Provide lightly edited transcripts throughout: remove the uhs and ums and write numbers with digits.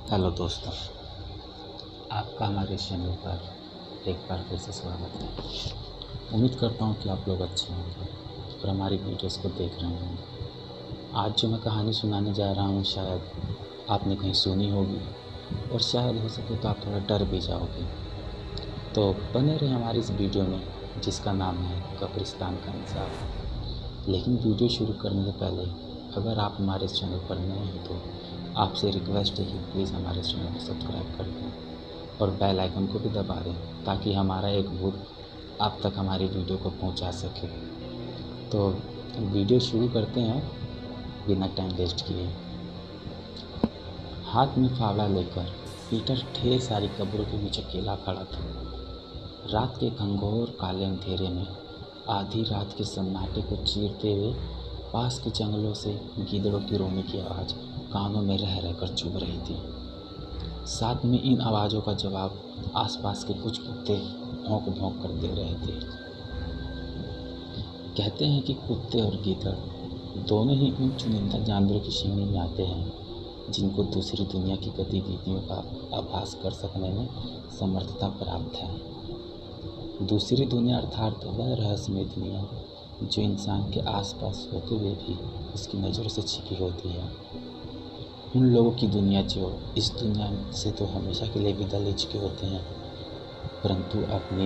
Hello दोस्तों, आपका हमारे चैनल पर एक बार फिर से स्वागत है। उम्मीद करता हूँ कि आप लोग अच्छे होंगे और हमारी वीडियोस को देख रहे होंगे। आज जो मैं कहानी सुनाने जा रहा हूँ शायद आपने कहीं सुनी होगी और शायद हो सके तो आप थोड़ा डर भी जाओगे। तो बने रहे हमारी इस वीडियो में जिसका नाम है कब्रिस्तान का इंसाफ। लेकिन वीडियो शुरू करने से पहले अगर आप हमारे चैनल पर नए हैं तो आपसे रिक्वेस्ट है कि प्लीज़ हमारे चैनल को सब्सक्राइब कर दें और बेल आइकन को भी दबा दें ताकि हमारा एक भूत आप तक हमारी वीडियो को पहुंचा सके। तो वीडियो शुरू करते हैं बिना टाइम वेस्ट किए। हाथ में फावड़ा लेकर पीटर ढेर सारी कब्रों के बीच अकेला खड़ा था। रात के घंघोर काले अंधेरे में आधी रात के सन्नाटे को चीरते हुए पास के जंगलों से गीदड़ों की रोने की आवाज़ कानों में रह रहकर चुभ रही थी। साथ में इन आवाज़ों का जवाब आसपास के कुछ कुत्ते भौंक भौंक कर दे रहे थे। कहते हैं कि कुत्ते और गीदड़ दोनों ही उन चुनिंदा जानवरों की श्रेणी में आते हैं जिनको दूसरी दुनिया की गतिविधियों का आभास कर सकने में समर्थता प्राप्त है। दूसरी दुनिया अर्थात वह रहस्यमय दुनिया जो इंसान के आसपास होते हुए भी उसकी नज़रों से छिपी होती है। उन लोगों की दुनिया जो इस दुनिया से तो हमेशा के लिए विदा ले चुके होते हैं परंतु अपने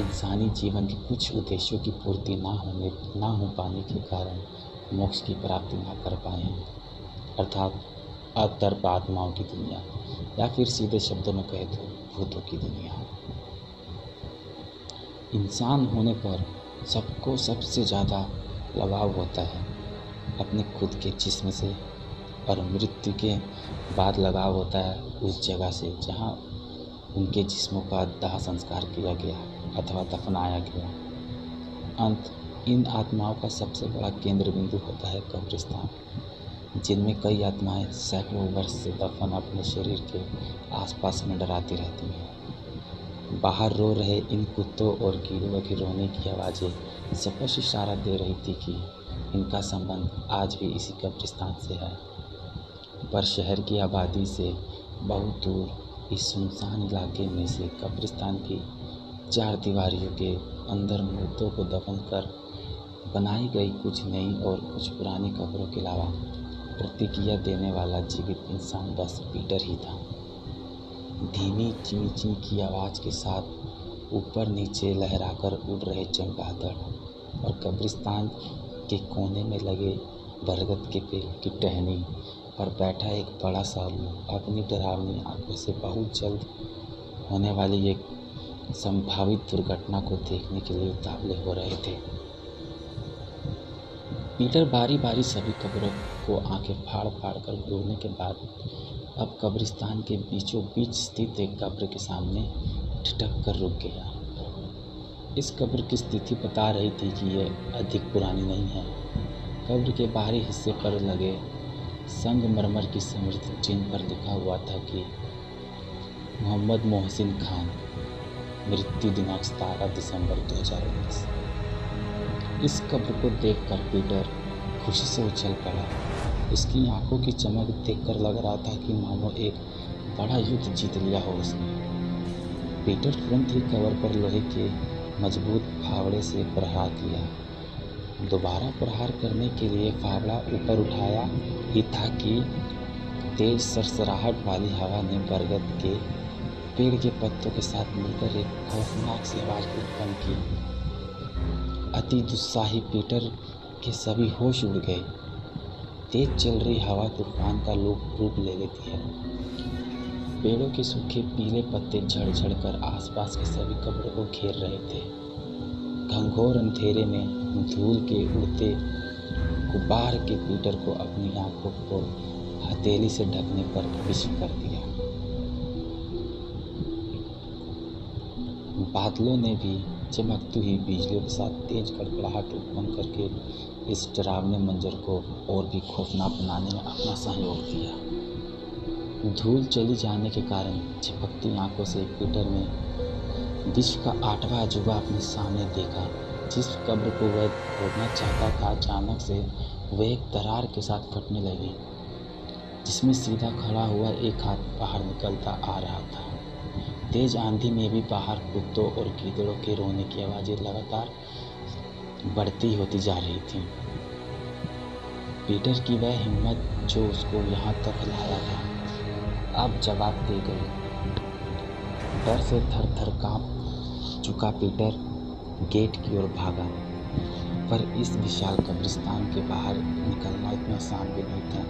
इंसानी जीवन के कुछ उद्देश्यों की पूर्ति ना हो पाने के कारण मोक्ष की प्राप्ति ना कर पाए हैं, अर्थात अतर्प आत्माओं की दुनिया या फिर सीधे शब्दों में कहे तो भूतों की दुनिया। इंसान होने पर सबको सबसे ज़्यादा लगाव होता है अपने खुद के जिस्म से और मृत्यु के बाद लगाव होता है उस जगह से जहाँ उनके जिस्मों का दाह संस्कार किया गया अथवा दफनाया गया। अंत इन आत्माओं का सबसे बड़ा केंद्र बिंदु होता है कब्रिस्तान, जिनमें कई आत्माएं सैकड़ों वर्ष से दफन अपने शरीर के आसपास मंडराती रहती हैं। बाहर रो रहे इन कुत्तों और कीड़ों के रोने की आवाज़ें स्पष्ट इशारा दे रही थी कि इनका संबंध आज भी इसी कब्रिस्तान से है। पर शहर की आबादी से बहुत दूर इस सुनसान इलाके में से कब्रिस्तान की चार दीवारियों के अंदर मुर्दों को दफन कर बनाई गई कुछ नई और कुछ पुरानी कब्रों के अलावा प्रतिक्रिया देने वाला जीवित इंसान बस पीटर ही था। धीमी ची ची की आवाज़ के साथ ऊपर नीचे लहराकर उड़ रहे चमगादड़ और कब्रिस्तान के कोने में लगे बरगद के पेड़ की टहनी पर बैठा एक बड़ा सालू अपनी डरावनी आंखों से बहुत जल्द होने वाली एक संभावित दुर्घटना को देखने के लिए उतावले हो रहे थे। पीटर बारी बारी सभी कब्रों को आंखें फाड़ फाड़ कर घूरने के बाद अब कब्रिस्तान के बीचों बीच स्थित एक कब्र के सामने ठिठक कर रुक गया। इस कब्र की स्थिति बता रही थी कि यह अधिक पुरानी नहीं है। कब्र के बाहरी हिस्से पर लगे संगमरमर की समृद्ध चिन्ह पर लिखा हुआ था कि मोहम्मद मोहसिन खान, मृत्यु दिनांक 17 दिसंबर 2019। इस कब्र को देखकर पीटर खुशी से उछल पड़ा। उसकी आंखों की चमक देखकर लग रहा था कि मानो एक बड़ा युद्ध जीत लिया हो उसने। पीटर तुरंत ही कब्र पर लोहे के मजबूत फावड़े से प्रहार किया। दोबारा प्रहार करने के लिए फावड़ा ऊपर उठाया ही था कि तेज सरसराहट वाली हवा ने बरगद के पेड़ के पत्तों के साथ मिलकर एक खौफनाक सी आवाज़ उत्पन्न की। अति दुस्साही पीटर के सभी होश उड़ गए। तेज चल रही हवा तूफान का रूप ले लेती है। पेड़ों के सूखे पीले पत्ते झड़ झड़ कर आसपास के सभी कब्रों को घेर रहे थे। घंघोर अंधेरे में धूल के उड़ते गुब्बार के पीटर को अपनी आंखों को हथेली से ढकने पर विवश कर दिया। बादलों ने भी चमकती हुई बिजलियों के साथ तेज कड़कड़ाहट उत्पन्न करके इस डरावने मंजर को और भी खौफनाक बनाने में अपना सहयोग दिया। धूल चली जाने के कारण झपकती आंखों से पीटर ने विश्व का 8वां अजूबा अपने सामने देखा। जिस कब्र को वह खोदना चाहता था अचानक से वह एक दरार के साथ फटने लगी। जिसमें सीधा खड़ा हुआ एक हाथ बाहर निकलता आ रहा था। तेज आंधी में भी बाहर कुत्तों और गीदड़ों के रोने की आवाज़ें लगातार बढ़ती होती जा रही थीं। पीटर की वह हिम्मत जो उसको यहाँ तक लाया था अब जवाब दे गई। डर से थर-थर काँप चुका पीटर गेट की ओर भागा, पर इस विशाल कब्रिस्तान के बाहर निकलना इतना आसान भी नहीं था।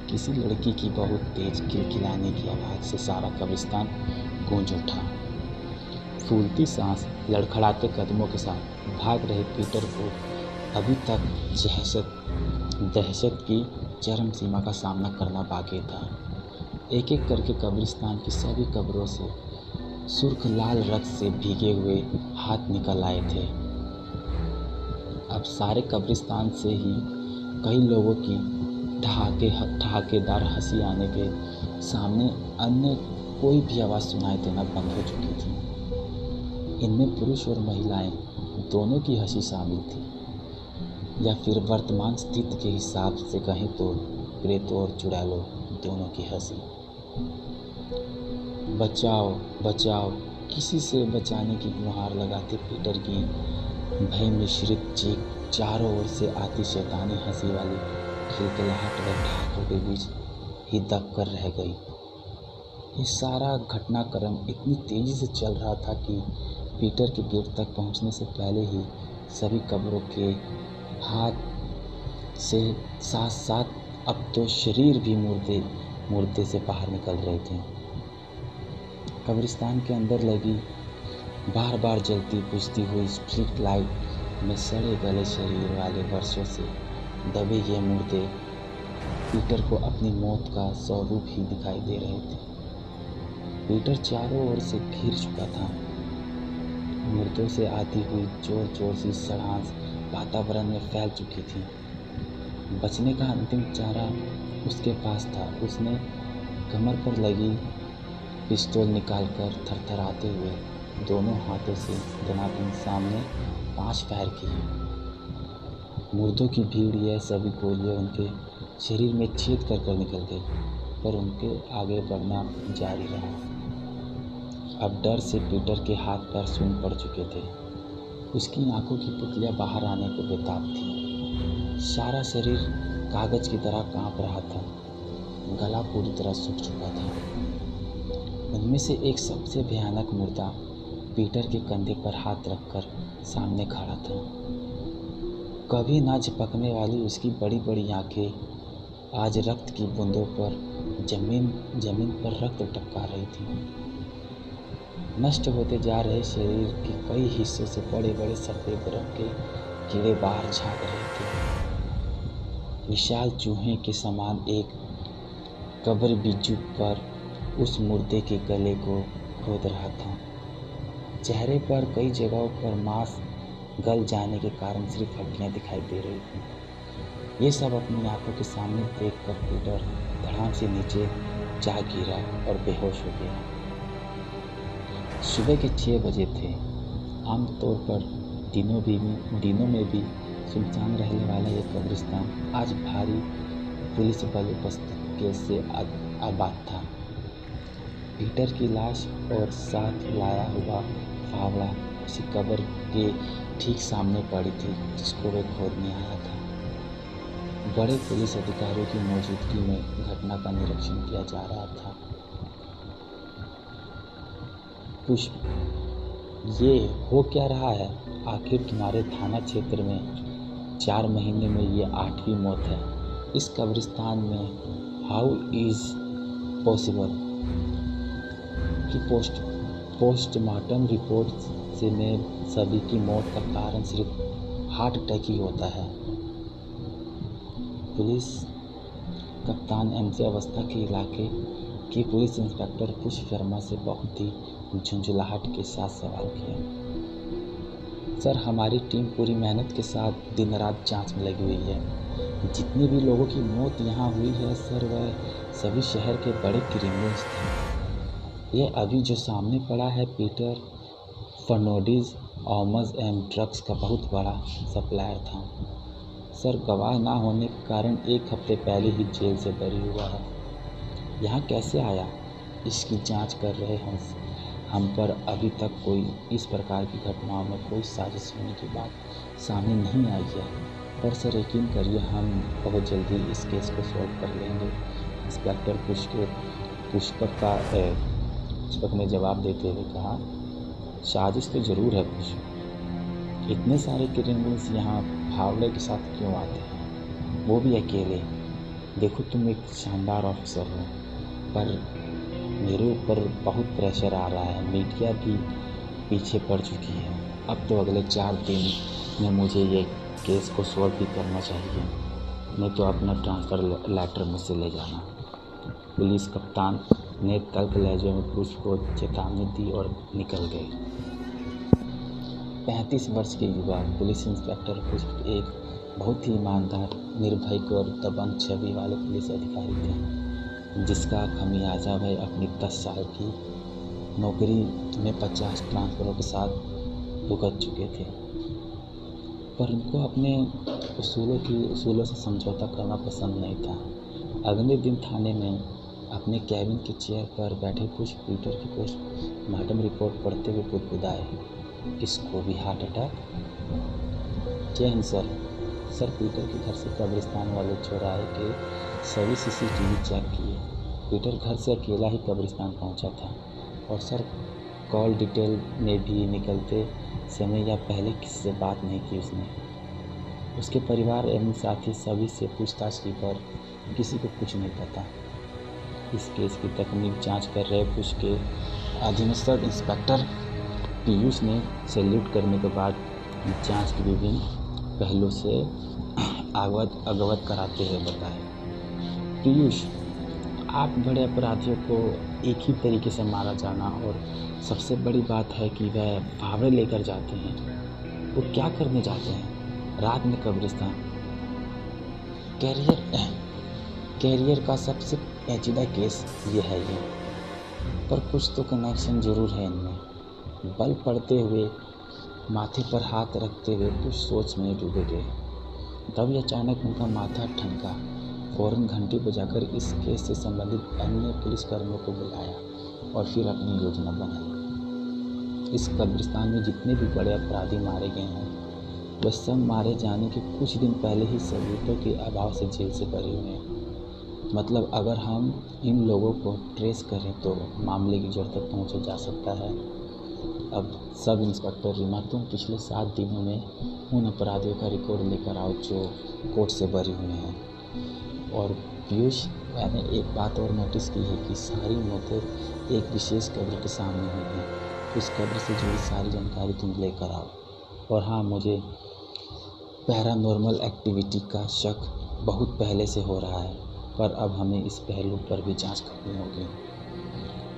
किसी लड़की की बहुत तेज किलकिलाने की आवाज़ से सारा कब्रिस्तान गूंज उठा। फूलती सांस, लड़खड़ाते कदमों के साथ भाग रहे पीटर को अभी तक दहशत की चरम सीमा का सामना करना बाकी था। एक एक करके कब्रिस्तान की सभी कब्रों से सुर्ख लाल रक्त से भीगे हुए हाथ निकल आए थे। अब सारे कब्रिस्तान से ही कई लोगों की ठहाकेदार हंसी आने के सामने अन्य कोई भी आवाज़ सुनाई देना बंद हो चुकी थी। इनमें पुरुष और महिलाएं दोनों की हंसी शामिल थी, या फिर वर्तमान स्थिति के हिसाब से कहें तो प्रेतों और चुड़ैलों दोनों की हंसी। बचाओ बचाओ, किसी से बचाने की गुहार लगाते पीटर की भय मिश्रित चीख चारों ओर से आती शैतानी हंसी वाली खिलखिलाहट व ठहाकों के बीच ही दब कर रह गई। ये सारा घटनाक्रम इतनी तेजी से चल रहा था कि पीटर के गेट तक पहुंचने से पहले ही सभी कब्रों के हाथ से साथ साथ अब तो शरीर भी मुर्दे से बाहर निकल रहे थे। कब्रिस्तान के अंदर लगी बार बार जलती बुझती हुई स्ट्रीट लाइट में सड़े गले शरीर वाले वर्षों से दबे ये मुर्दे पीटर को अपनी मौत का स्वरूप ही दिखाई दे रहे थे। पीटर चारों ओर से घिर चुका था। मुर्दों से आती हुई जोर जोर सी सड़ांस वातावरण में फैल चुकी थी। बचने का अंतिम चारा उसके पास था। उसने कमर पर लगी पिस्तौल निकालकर थरथराते हुए दोनों हाथों से दनादन सामने 5 फायर किए। मुर्दों की भीड़, यह सभी गोलियां उनके शरीर में छेद कर निकल गई, पर उनके आगे बढ़ना जारी रहा। अब डर से पीटर के हाथ पैर सून पड़ चुके थे। उसकी आंखों की पुतलियां बाहर आने को बेताब थी। सारा शरीर कागज की तरह कांप रहा था। गला पूरी तरह सूख चुका था। उनमें से एक सबसे भयानक मुर्दा पीटर के कंधे पर हाथ रखकर सामने खड़ा था। कभी ना झपकने वाली उसकी बड़ी बड़ी आंखें आज रक्त की बूंदों पर जमीन पर रक्त टपका रही थी। नष्ट होते जा रहे शरीर के कई हिस्सों से बड़े बड़े सफेद रंग के कीड़े बाहर झांक रहे थे। विशाल चूहे के समान एक कब्र बिज्जू पर उस मुर्दे के गले को खोद रहा था। चेहरे पर कई जगहों पर मांस गल जाने के कारण सिर्फ हड्डियां दिखाई दे रही थी। ये सब अपनी आंखों के सामने देखकर पीटर धड़ाम से नीचे जा गिरा और बेहोश हो गया। सुबह के 6 बजे थे। आमतौर पर दिनों में भी सुनसान रहने वाला यह कब्रिस्तान आज भारी पुलिस बल उपस्थिति से आबाद था। पीटर की लाश और साथ लाया हुआ फावड़ा उसी कब्र के ठीक सामने पड़ी थी जिसको वे खोदने आया था। बड़े पुलिस अधिकारियों की मौजूदगी में घटना का निरीक्षण किया जा रहा था। पुष्प, ये हो क्या रहा है? आखिर तुम्हारे थाना क्षेत्र में 4 महीने में ये 8वीं मौत है। इस कब्रिस्तान में हाउ इज पॉसिबल कि पोस्टमार्टम रिपोर्ट से में सभी की मौत का कारण सिर्फ हार्ट अटैक ही होता है। पुलिस कप्तान एमजे अवस्था के इलाके के पुलिस इंस्पेक्टर पुष्प शर्मा से बहुत ही झुंझुलाहट के साथ सवाल किया। सर, हमारी टीम पूरी मेहनत के साथ दिन रात जांच में लगी हुई है। जितनी भी लोगों की मौत यहाँ हुई है सर, वह सभी शहर के बड़े क्रिमिनल्स थे। यह अभी जो सामने पड़ा है Peter Fernandez arms and drugs का बहुत बड़ा सप्लायर था। सर, गवाह ना होने के कारण 1 हफ्ते पहले ही जेल से बरी हुआ है। यहाँ कैसे आया, इसकी जांच कर रहे हैं हम पर अभी तक कोई इस प्रकार की घटनाओं में कोई साजिश होने की बात सामने नहीं आई है। पर सर यकीन करिए, हम बहुत जल्दी इस केस को सॉल्व कर लेंगे। इंस्पेक्टर पुष्पक ने जवाब देते हुए कहा, साजिश तो ज़रूर है पुष्प। इतने सारे क्रिमिनल्स यहाँ फावड़े के साथ क्यों आते हैं, वो भी अकेले। देखो, तुम एक शानदार ऑफिसर हो, पर मेरे ऊपर बहुत प्रेशर आ रहा है। मीडिया भी पीछे पड़ चुकी है। अब तो अगले 4 दिन में मुझे ये केस को सॉल्व भी करना चाहिए, नहीं तो अपना ट्रांसफ़र लेटर मुझसे ले जाना। पुलिस कप्तान ने तल्ख लहजे में पुष्प को चेतावनी दी और निकल गए। 35 वर्ष के युवा पुलिस इंस्पेक्टर पुष्प एक बहुत ही ईमानदार, निर्भीक और दबंग छवि वाले पुलिस अधिकारी थे, जिसका खमियाजा वह अपनी 10 साल की नौकरी में 50 ट्रांसफरों के साथ भुगत चुके थे। पर उनको अपने उसूलों से समझौता करना पसंद नहीं था। अगले दिन थाने में अपने कैबिन की चेयर पर बैठे पुष्प पीटर की पोस्टमार्टम रिपोर्ट पढ़ते हुए बुदबुदाए, इसको भी हार्ट अटैक। जय हिंद सर। सर, पीटर के घर से कब्रिस्तान वाले चौराहे के सभी CCTV चेक किए। पीटर घर से अकेला ही कब्रिस्तान पहुंचा था और सर, कॉल डिटेल में भी निकलते समय या पहले किसी से बात नहीं की उसने। उसके परिवार एवं साथी सभी से पूछताछ की, पर किसी को कुछ नहीं पता। इस केस की तकनीक जांच कर रहे पुष्प के अधीनस्थ इंस्पेक्टर पीयूष ने सैल्यूट करने के बाद जांच के विभिन्न पहलुओं से अवगत कराते हुए बताया, पीयूष, आप बड़े अपराधियों को एक ही तरीके से मारा जाना, और सबसे बड़ी बात है कि वह फावड़े लेकर जाते हैं। वो क्या करने जाते हैं रात में कब्रिस्तान? कैरियर का सबसे पेचीदा केस ये है ये, पर कुछ तो कनेक्शन ज़रूर है इनमें। बल पड़ते हुए माथे पर हाथ रखते हुए कुछ सोच में डूबे गए। तभी अचानक उनका माथा ठनका। फौरन घंटी बजाकर इस केस से संबंधित अन्य पुलिसकर्मियों को बुलाया और फिर अपनी योजना बनाई। इस कब्रिस्तान में जितने भी बड़े अपराधी मारे गए हैं, वे सब मारे जाने के कुछ दिन पहले ही सबूतों के अभाव से जेल से बरी हुए हैं। मतलब अगर हम इन लोगों को ट्रेस करें तो मामले की जड़ तक पहुँचा जा सकता है। अब सब इंस्पेक्टर रीमा, तुम पिछले 7 दिनों में उन अपराधियों का रिकॉर्ड लेकर आओ जो कोर्ट से बरी हुए हैं। और पीयूष, मैंने एक बात और नोटिस की है कि सारी मौतें एक विशेष कब्र के सामने हुई हैं। उस कब्र से जुड़ी सारी जानकारी तुम लेकर आओ। और हाँ, मुझे पैरानॉर्मल एक्टिविटी का शक बहुत पहले से हो रहा है, पर अब हमें इस पहलू पर भी जांच करनी होगी।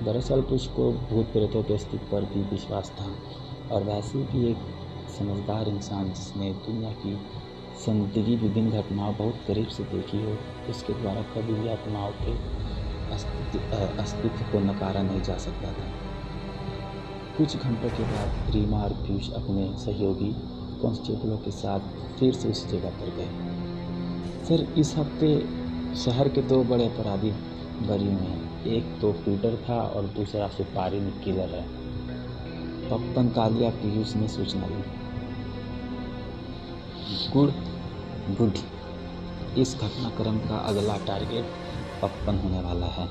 दरअसल पुष्प को भूत प्रेतों के अस्तित्व पर भी विश्वास था, और वैसे भी एक समझदार इंसान जिसने दुनिया की जिंदगी विभिन्न घटनाओं बहुत करीब से देखी हो, उसके द्वारा कभी भी आत्माओं के अस्तित्व को नकारा नहीं जा सकता था। कुछ घंटों के बाद रीमा और पीयूष अपने सहयोगी कांस्टेबलों के साथ फिर से उस जगह पर गए। सर, इस हफ्ते शहर के 2 बड़े अपराधी बरी हुए हैं। एक तो पीटर था और दूसरा सुपारी किलर है। पप्पन कालिया, पीयूष ने सूचना दी। गुड। इस घटनाक्रम का अगला टारगेट पप्पन होने वाला है।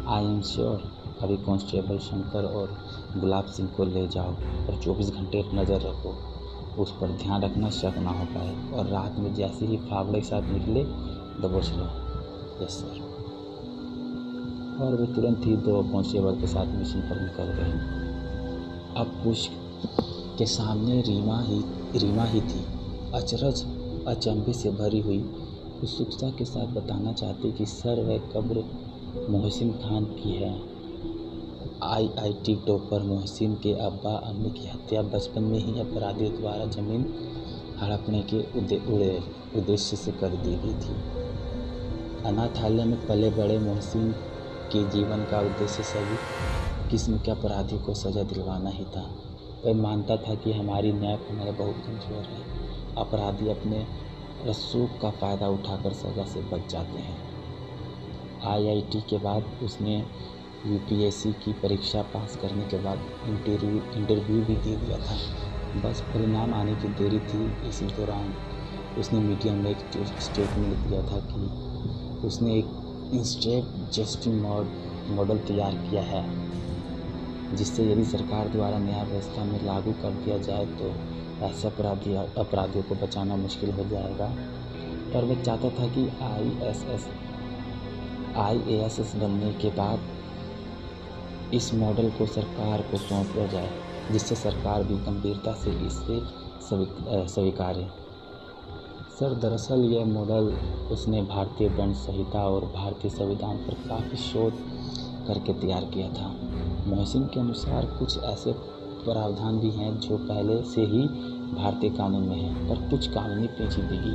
I am sure. अभी कांस्टेबल शंकर और गुलाब सिंह को ले जाओ और 24 घंटे नज़र रखो, उस पर ध्यान रखना, शक ना हो पाए। और रात में जैसे ही फावड़े के साथ निकले, दबोच लो। Yes sir. और वे तुरंत ही 2 कांस्टेबल के साथ मिशन पर निकल गए। अब पुष्प के सामने रीमा ही थी। अचरज अचंभे से भरी हुई उत्सुकता के साथ बताना चाहती कि सर, वह कब्र मोहसिन खान की है। IIT टॉपर मोहसिन के अब्बा अम्मी की हत्या बचपन में ही अपराधियों द्वारा जमीन हड़पने के उद्देश्य से कर दी गई थी। अनाथालय में पले बड़े मोहसिन के जीवन का उद्देश्य सभी किस्म के अपराधियों को सज़ा दिलवाना ही था। वह मानता था कि हमारी न्याय प्रणाली बहुत कमज़ोर है। अपराधी अपने रसूख का फ़ायदा उठाकर सज़ा से बच जाते हैं। आईआईटी के बाद उसने यूपीएससी की परीक्षा पास करने के बाद इंटरव्यू भी दे दिया था। बस परिणाम आने की देरी थी। इसी दौरान उसने मीडिया में एक स्टेटमेंट दिया था कि उसने एक इंस्टेंट जस्टिस मॉडल तैयार किया है, जिससे यदि सरकार द्वारा न्याय व्यवस्था में लागू कर दिया जाए तो ऐसे अपराधियों को बचाना मुश्किल हो जाएगा। पर वह चाहता था कि आईएएस बनने के बाद इस मॉडल को सरकार को सौंप दिया जाए, जिससे सरकार भी गंभीरता से इसे स्वीकारे। सर, दरअसल यह मॉडल उसने भारतीय दंड संहिता और भारतीय संविधान पर काफ़ी शोध करके तैयार किया था। मोहसिन के अनुसार कुछ ऐसे प्रावधान भी हैं जो पहले से ही भारतीय कानून में हैं, पर कुछ कानूनी पेचीदगी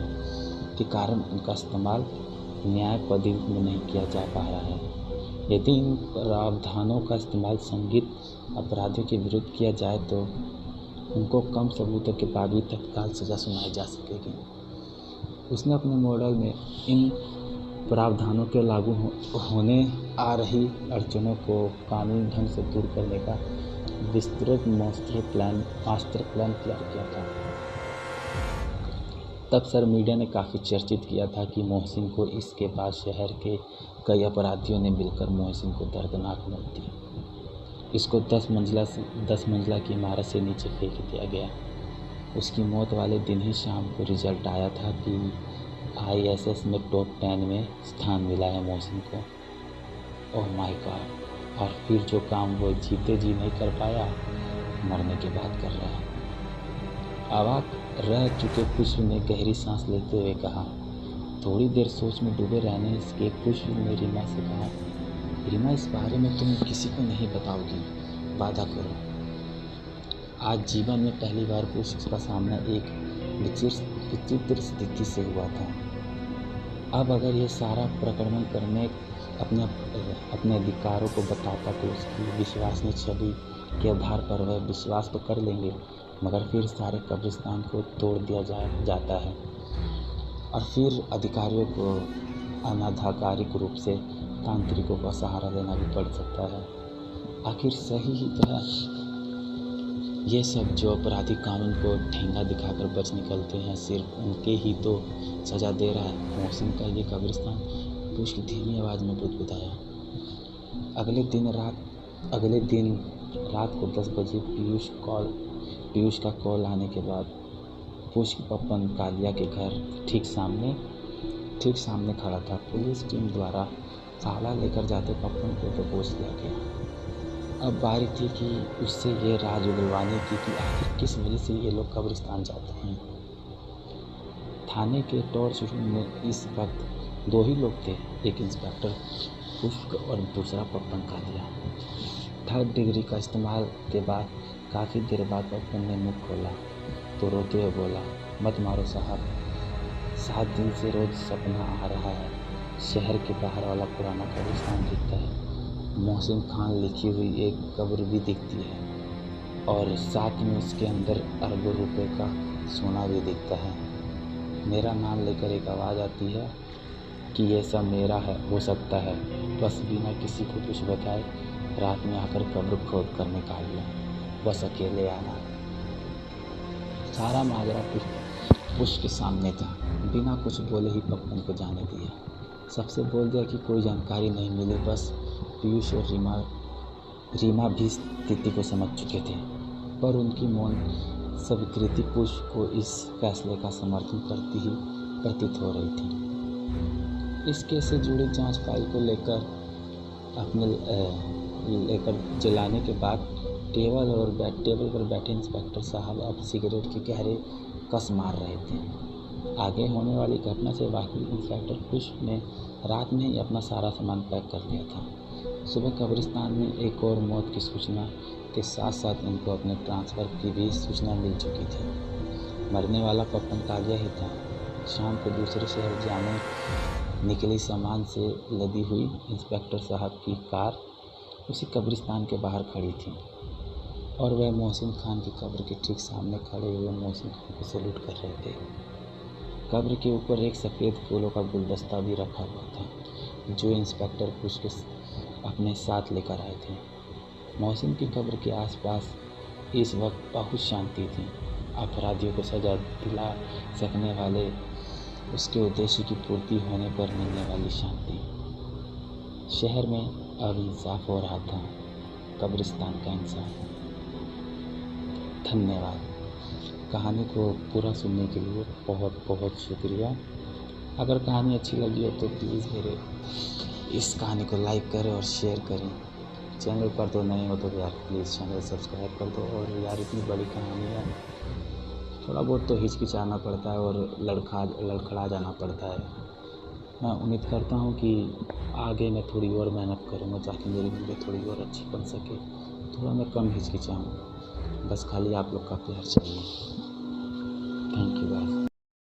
के कारण उनका इस्तेमाल न्याय पद्धति में नहीं किया जा पा रहा है। यदि इन प्रावधानों का इस्तेमाल संदिग्ध अपराधियों के विरुद्ध किया जाए तो उनको कम सबूतों के बाद भी तत्काल सज़ा सुनाई जा सकेगी। उसने अपने मॉडल में इन प्रावधानों के लागू होने आ रही अड़चनों को कानूनी ढंग से दूर करने का विस्तृत मास्टर प्लान तैयार किया था। तब सर मीडिया ने काफ़ी चर्चित किया था कि मोहसिन को इसके बाद शहर के कई अपराधियों ने मिलकर मोहसिन को दर्दनाक मौत दी। इसको 10 मंजिला की इमारत से नीचे फेंक दिया गया। उसकी मौत वाले दिन ही शाम को रिजल्ट आया था कि आईएएस में टॉप 10 में स्थान मिला है मोहसिन को। Oh my God! और फिर जो काम वो जीते जी नहीं कर पाया, मरने के बाद कर रहा है। अवाक रह चुके पुष्प ने गहरी सांस लेते हुए कहा। थोड़ी देर सोच में डूबे रहने के पुष्प ने रीमा से कहा, रीमा, इस बारे में तुम किसी को नहीं बताओगी, वादा करो। आज जीवन में पहली बार पुष्प का सामना एक विचित्र स्थिति से हुआ था। अब अगर ये सारा प्रकरण करने अपने अधिकारों को बताता तो उसकी विश्वसनीय छवि के आधार पर वह विश्वास तो कर लेंगे, मगर फिर सारे कब्रिस्तान को तोड़ दिया जाता है और फिर अधिकारियों को अनाधिकारिक रूप से तांत्रिकों का सहारा लेना भी पड़ सकता है। आखिर सही ही तो है। ये सब जो अपराधी कानून को ठेंगा दिखाकर बच निकलते हैं, सिर्फ उनके ही तो सज़ा दे रहा है मोहसिन का ये कब्रिस्तान, पुष्प की धीमी आवाज़ में बुदबुदाया। अगले दिन रात को 10 बजे पीयूष का कॉल आने के बाद पुष्प पप्पन कालिया के घर ठीक सामने खड़ा था। पुलिस टीम द्वारा ताला लेकर जाते पप्पन को दबोच लिया गया। अब बारी थी कि उससे ये राज उगलवाने की कि आखिर किस वजह से ये लोग कब्रिस्तान जाते हैं। थाने के टॉर्च रूम में इस वक्त 2 ही लोग थे, एक इंस्पेक्टर पुष्प और दूसरा पप्पन कालिया। 3rd डिग्री का इस्तेमाल के बाद काफ़ी देर बाद पप्पन ने मुँह खोला तो रोते हुए बोला, मत मारो साहब, 7 दिन से रोज़ सपना आ रहा है, शहर के बाहर वाला पुराना कब्रिस्तान दिखता है, मोहसिन खान लिखी हुई एक कब्र भी दिखती है और साथ में उसके अंदर अरबों रुपए का सोना भी दिखता है। मेरा नाम लेकर एक आवाज़ आती है कि ये सब मेरा है हो सकता है, बस बिना किसी को कुछ बताए रात में आकर कब्र खोद कर निकाल लो, बस अकेले आना। सारा माजरा पुष्प के सामने था। बिना कुछ बोले ही पप्पन को जाने दिया। सबसे बोल दिया कि कोई जानकारी नहीं मिली। बस पीयूष और रीमा भी स्थिति को समझ चुके थे, पर उनकी मौन स्वीकृति पुष्प को इस फैसले का समर्थन करती ही प्रतीत हो रही थी। इस केस से जुड़ी जांच फाइल को लेकर जलाने के बाद टेबल पर बैठे इंस्पेक्टर साहब अब सिगरेट के गहरे कस मार रहे थे। आगे होने वाली घटना से वाकिफ इंस्पेक्टर पुष्प ने रात में ही अपना सारा सामान पैक कर लिया था। सुबह कब्रिस्तान में एक और मौत की सूचना के साथ साथ उनको अपने ट्रांसफ़र की भी सूचना मिल चुकी थी। मरने वाला पप्पन कालिया ही था। शाम को दूसरे शहर जाने निकली सामान से लदी हुई इंस्पेक्टर साहब की कार उसी कब्रिस्तान के बाहर खड़ी थी और वह मोहसिन खान की कब्र के ठीक सामने खड़े हुए मोहसिन खान को सैल्यूट कर रहे थे। कब्र के ऊपर एक सफ़ेद फूलों का गुलदस्ता भी रखा हुआ था जो इंस्पेक्टर खुश के अपने साथ लेकर आए थे। मोहसिन की कब्र के आसपास इस वक्त बहुत शांति थी। अपराधियों को सज़ा दिला सकने वाले उसके उद्देश्य की पूर्ति होने पर मिलने वाली शांति। शहर में अब इंसाफ हो रहा था, कब्रिस्तान का इंसाफ। धन्यवाद। कहानी को पूरा सुनने के लिए बहुत बहुत शुक्रिया। अगर कहानी अच्छी लगी हो तो प्लीज़ मेरे इस कहानी को लाइक करें और शेयर करें। चैनल पर तो नए हो तो यार प्लीज़ चैनल सब्सक्राइब कर दो। और यार इतनी बड़ी कहानी है, थोड़ा बहुत तो हिचकिचाना पड़ता है और लड़खड़ा जाना पड़ता है। मैं उम्मीद करता हूँ कि आगे मैं थोड़ी और मेहनत करूँगा ताकि मेरी वीडियो थोड़ी और अच्छी बन सके, थोड़ा मैं कम हिचकिचाऊँ। बस खाली आप लोग का प्यार चाहिए। Thank you guys.